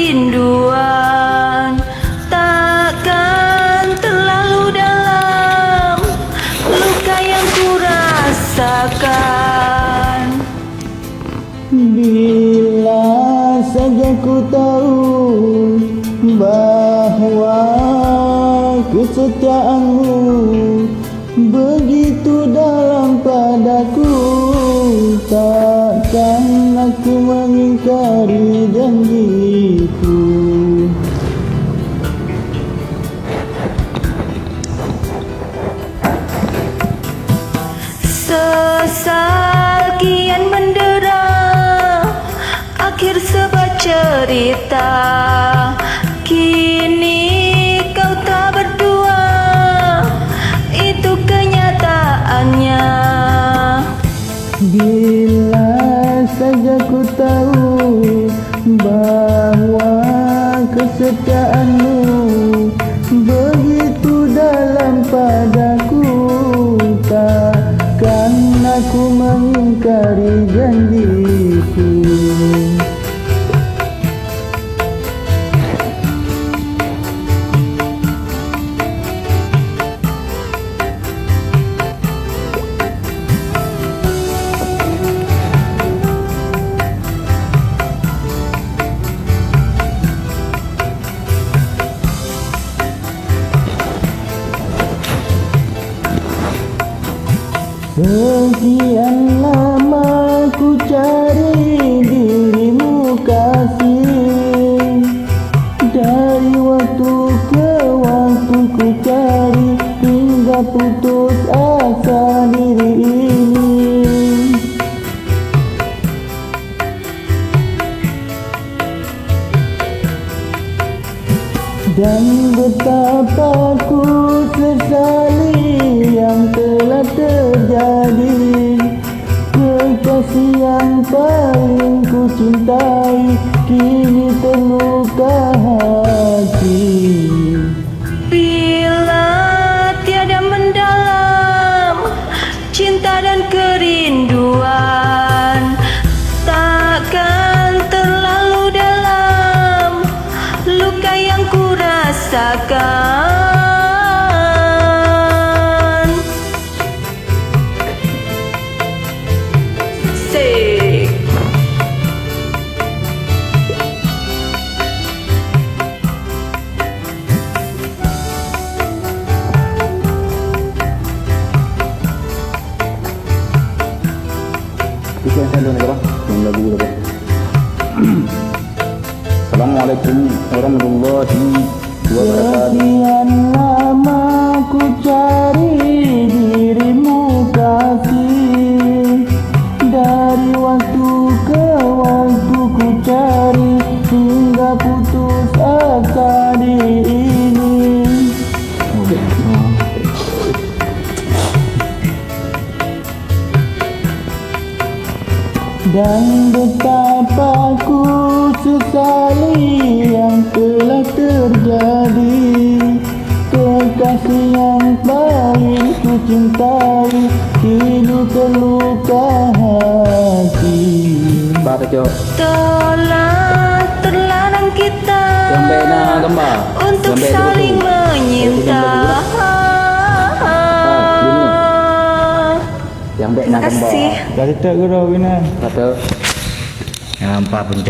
kerinduan takkan terlalu dalam luka yang ku rasakan. Bila saja ku tahu bahwa kesetiaanmu begitu dalam padaku, takkan aku mengingkari janjiku. Sesal kian mendera, akhir sebuah cerita. Kini kau tak berdua, itu kenyataannya. Bila saja ku tahu bahwa kesetiaanmu begitu dalam padaku, takkan aku mengingkari janjiku. Sekian lama ku cari dirimu kasih, dari waktu ke waktu ku cari hingga putus asa diri ini. Dan betapa ku sesali yang telah terjadi, kekasih yang paling ku cintai kini terluka hati. Bila tiada mendalam cinta dan kerinduan, takkan terlalu dalam luka yang ku rasakan. Sik. Itu yang saya dengar bang, yang lagu itu bang. Assalamualaikum warahmatullahi wabarakatuh. Sekian lama ku cari dirimu kasih, dari waktu ke waktu ku cari hingga putus asa diri ini. Dan betapa ku sesali yang telah terjadi, kekasih yang paling ku cintai kini terluka hati. Bar jo. Telah terlarang kita Yang baik nak gambar. untuk Yang baik saling tu. menyinta. Yang baik Terima nak gambar. kasih. Dah letak ke dah Wina? Kata. Yang nampak pun